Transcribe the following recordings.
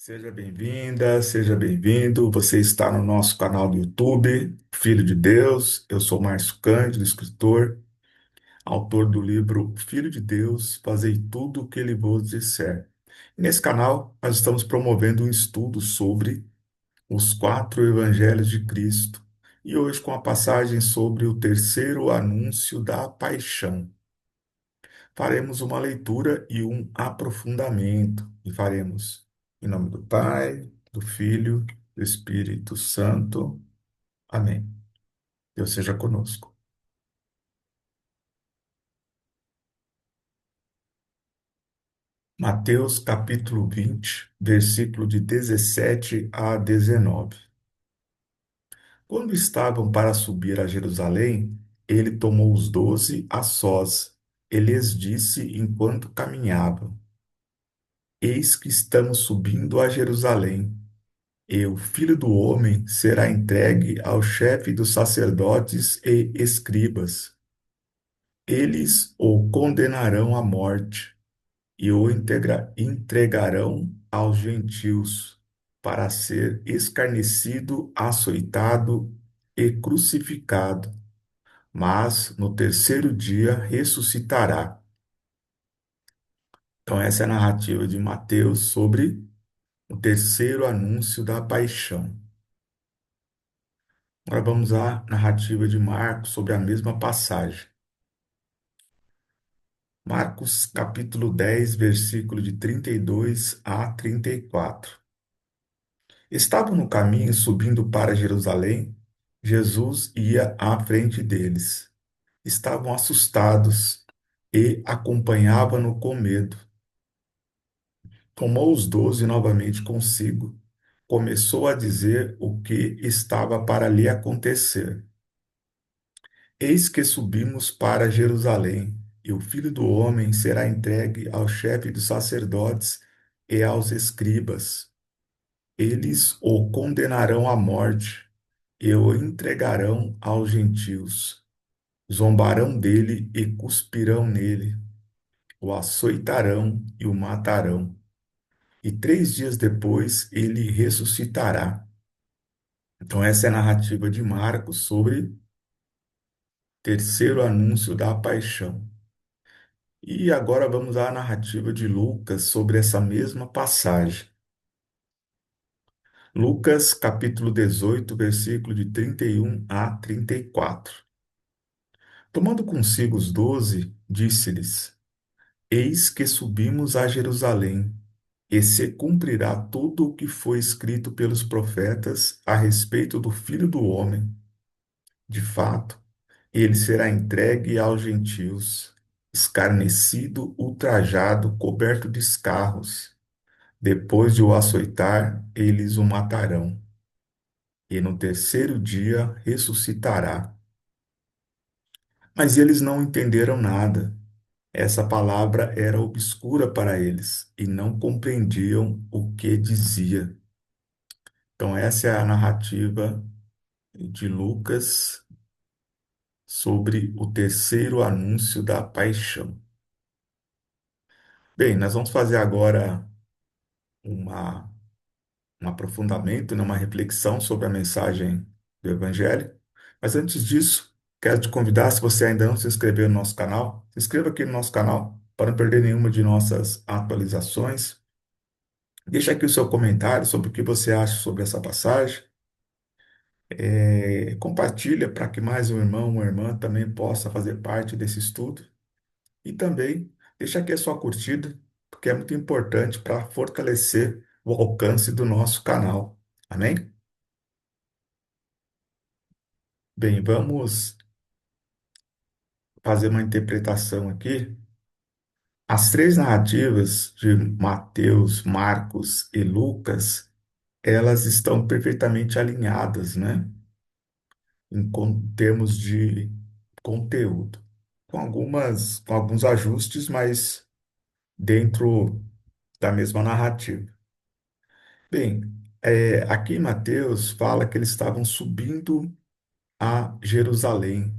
Seja bem-vinda, seja bem-vindo. Você está no nosso canal do YouTube, Filho de Deus. Eu sou Márcio Cândido, escritor, autor do livro Filho de Deus, Fazei tudo o que ele vos disser. Nesse canal, nós estamos promovendo um estudo sobre os quatro evangelhos de Cristo e hoje com a passagem sobre o terceiro anúncio da paixão. Faremos uma leitura e um aprofundamento, e faremos em nome do Pai, do Filho, do Espírito Santo. Amém. Deus seja conosco. Mateus capítulo 20, versículo de 17 a 19. Quando estavam para subir a Jerusalém, ele tomou os 12 a sós. Ele lhes disse enquanto caminhavam: Eis que estamos subindo a Jerusalém. E o Filho do Homem será entregue ao chefe dos sacerdotes e escribas. Eles o condenarão à morte e o entregarão aos gentios para ser escarnecido, açoitado e crucificado. Mas no terceiro dia ressuscitará. Então, essa é a narrativa de Mateus sobre o terceiro anúncio da paixão. Agora vamos à narrativa de Marcos sobre a mesma passagem. Marcos capítulo 10, versículo de 32 a 34. Estavam no caminho subindo para Jerusalém. Jesus ia à frente deles. Estavam assustados e acompanhavam-no com medo. Tomou os 12 novamente consigo. Começou a dizer o que estava para lhe acontecer. Eis que subimos para Jerusalém, e o Filho do Homem será entregue ao chefe dos sacerdotes e aos escribas. Eles o condenarão à morte e o entregarão aos gentios. Zombarão dele e cuspirão nele, o açoitarão e o matarão. E 3 dias depois ele ressuscitará. Então, essa é a narrativa de Marcos sobre o terceiro anúncio da paixão. E agora vamos à narrativa de Lucas sobre essa mesma passagem. Lucas, capítulo 18, versículo de 31 a 34. Tomando consigo os 12, disse-lhes: Eis que subimos a Jerusalém, e se cumprirá tudo o que foi escrito pelos profetas a respeito do Filho do Homem. De fato, ele será entregue aos gentios, escarnecido, ultrajado, coberto de escarros. Depois de o açoitar, eles o matarão, e no terceiro dia ressuscitará. Mas eles não entenderam nada. Essa palavra era obscura para eles e não compreendiam o que dizia. Então, essa é a narrativa de Lucas sobre o terceiro anúncio da paixão. Bem, nós vamos fazer agora uma um aprofundamento, né, uma reflexão sobre a mensagem do Evangelho. Mas antes disso, quero te convidar, se você ainda não se inscreveu no nosso canal, se inscreva aqui no nosso canal para não perder nenhuma de nossas atualizações. Deixa aqui o seu comentário sobre o que você acha sobre essa passagem. Compartilha para que mais um irmão, uma irmã também possa fazer parte desse estudo. E também deixa aqui a sua curtida, porque é muito importante para fortalecer o alcance do nosso canal. Amém? Bem, vamos fazer uma interpretação aqui. As três narrativas de Mateus, Marcos e Lucas, elas estão perfeitamente alinhadas, né? Termos de conteúdo, com alguns ajustes, mas dentro da mesma narrativa. Bem, aqui em Mateus fala que eles estavam subindo a Jerusalém,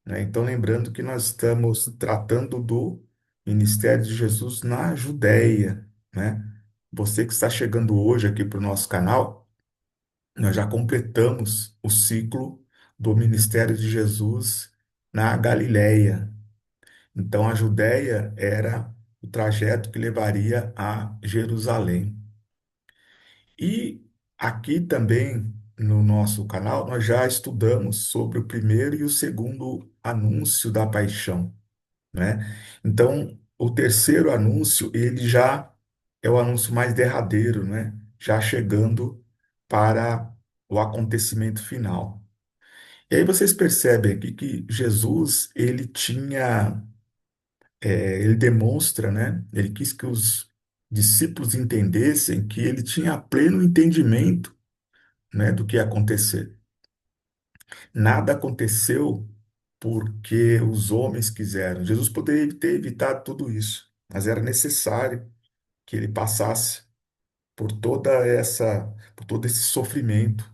né? Então, lembrando que nós estamos tratando do ministério de Jesus na Judéia, né? Você que está chegando hoje aqui para o nosso canal, nós já completamos o ciclo do ministério de Jesus na Galileia. Então, a Judéia era o trajeto que levaria a Jerusalém. E aqui também no nosso canal, nós já estudamos sobre o primeiro e o segundo anúncio da paixão, né? Então, o terceiro anúncio, ele já é o anúncio mais derradeiro, né? Já chegando para o acontecimento final. E aí vocês percebem aqui que Jesus, ele tinha, ele demonstra, né? Ele quis que os discípulos entendessem que ele tinha pleno entendimento, né, do que ia acontecer. Nada aconteceu porque os homens quiseram. Jesus poderia ter evitado tudo isso, mas era necessário que ele passasse por todo esse sofrimento,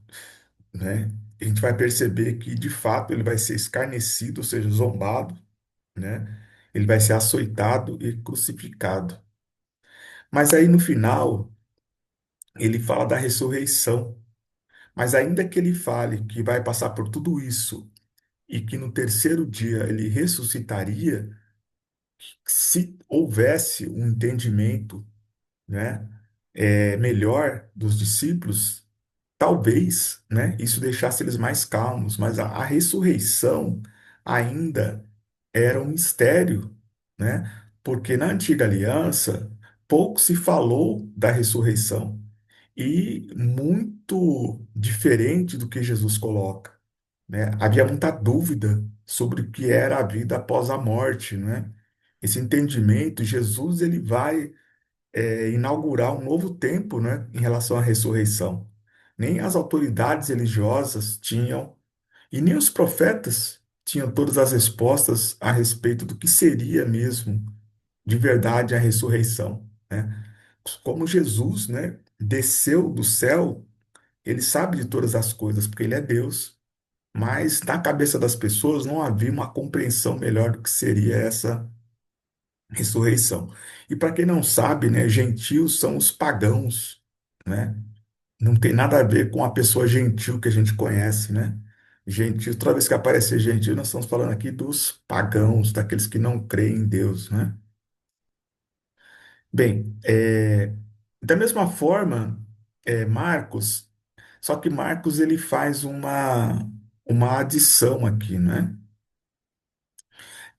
né? A gente vai perceber que, de fato, ele vai ser escarnecido, ou seja, zombado, né? Ele vai ser açoitado e crucificado. Mas aí, no final, ele fala da ressurreição. Mas ainda que ele fale que vai passar por tudo isso e que no terceiro dia ele ressuscitaria, se houvesse um entendimento, né, melhor dos discípulos, talvez, né, isso deixasse eles mais calmos, mas a ressurreição ainda era um mistério, né? Porque na antiga aliança pouco se falou da ressurreição e muito diferente do que Jesus coloca, né? Havia muita dúvida sobre o que era a vida após a morte, né? Esse entendimento, Jesus ele vai inaugurar um novo tempo, né, em relação à ressurreição. Nem as autoridades religiosas tinham, e nem os profetas tinham todas as respostas a respeito do que seria mesmo, de verdade, a ressurreição, né? Como Jesus, né, desceu do céu, ele sabe de todas as coisas, porque ele é Deus. Mas na cabeça das pessoas não havia uma compreensão melhor do que seria essa ressurreição. E para quem não sabe, né, gentios são os pagãos, né? Não tem nada a ver com a pessoa gentil que a gente conhece, né? Gentil, toda vez que aparecer gentil, nós estamos falando aqui dos pagãos, daqueles que não creem em Deus, né? Bem, da mesma forma, Marcos, só que Marcos ele faz uma adição aqui, né?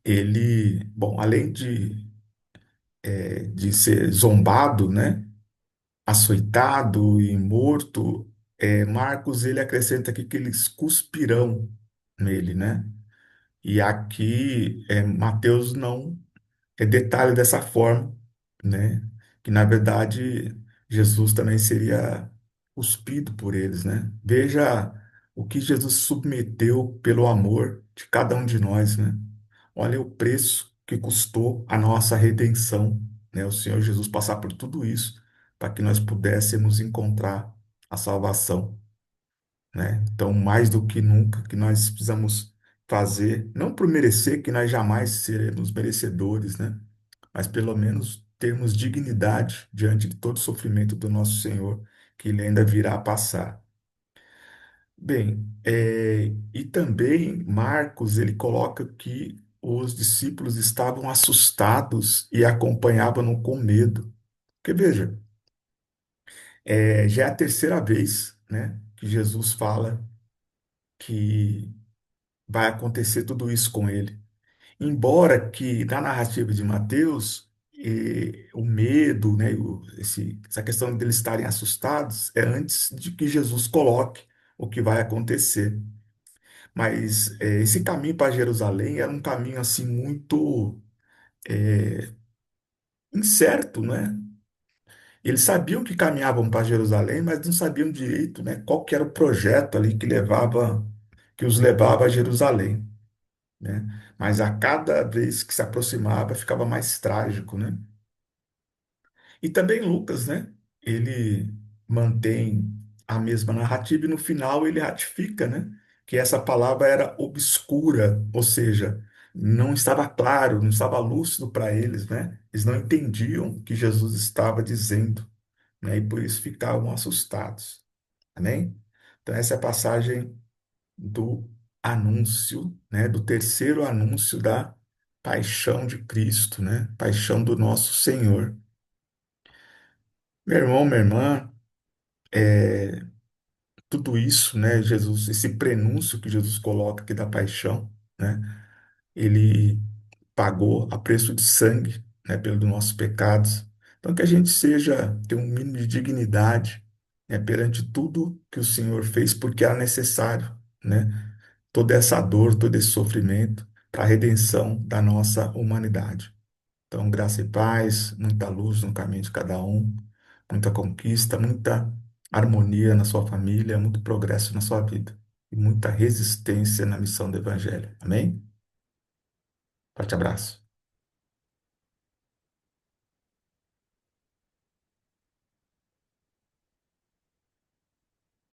Ele, bom, além de ser zombado, né? Açoitado e morto, Marcos ele acrescenta aqui que eles cuspirão nele, né? E aqui Mateus não detalha dessa forma, né? Que na verdade Jesus também seria cuspido por eles, né? Veja o que Jesus submeteu pelo amor de cada um de nós, né? Olha o preço que custou a nossa redenção, né? O Senhor Jesus passar por tudo isso para que nós pudéssemos encontrar a salvação, né? Então, mais do que nunca, que nós precisamos fazer, não por merecer, que nós jamais seremos merecedores, né? Mas pelo menos termos dignidade diante de todo o sofrimento do nosso Senhor, que ele ainda virá a passar. Bem, e também Marcos, ele coloca que os discípulos estavam assustados e acompanhavam-no com medo. Porque veja, já é a terceira vez, né, que Jesus fala que vai acontecer tudo isso com ele. Embora que na narrativa de Mateus, o medo, né, essa questão deles estarem assustados é antes de que Jesus coloque o que vai acontecer. Mas esse caminho para Jerusalém era um caminho assim muito incerto, né? Eles sabiam que caminhavam para Jerusalém, mas não sabiam direito, né, qual que era o projeto ali que os levava a Jerusalém, né? Mas a cada vez que se aproximava, ficava mais trágico, né? E também Lucas, né? Ele mantém a mesma narrativa e no final ele ratifica, né? Que essa palavra era obscura, ou seja, não estava claro, não estava lúcido para eles, né? Eles não entendiam o que Jesus estava dizendo, né? E por isso ficavam assustados. Amém? Então, essa é a passagem do anúncio, né? Do terceiro anúncio da paixão de Cristo, né? Paixão do nosso Senhor. Meu irmão, minha irmã, tudo isso, né? Jesus, esse prenúncio que Jesus coloca aqui da paixão, né? Ele pagou a preço de sangue, né, pelos nossos pecados. Então, que a gente tenha um mínimo de dignidade, né, perante tudo que o Senhor fez, porque era necessário, né, toda essa dor, todo esse sofrimento para a redenção da nossa humanidade. Então, graça e paz, muita luz no caminho de cada um, muita conquista, muita harmonia na sua família, muito progresso na sua vida e muita resistência na missão do Evangelho. Amém? Forte abraço.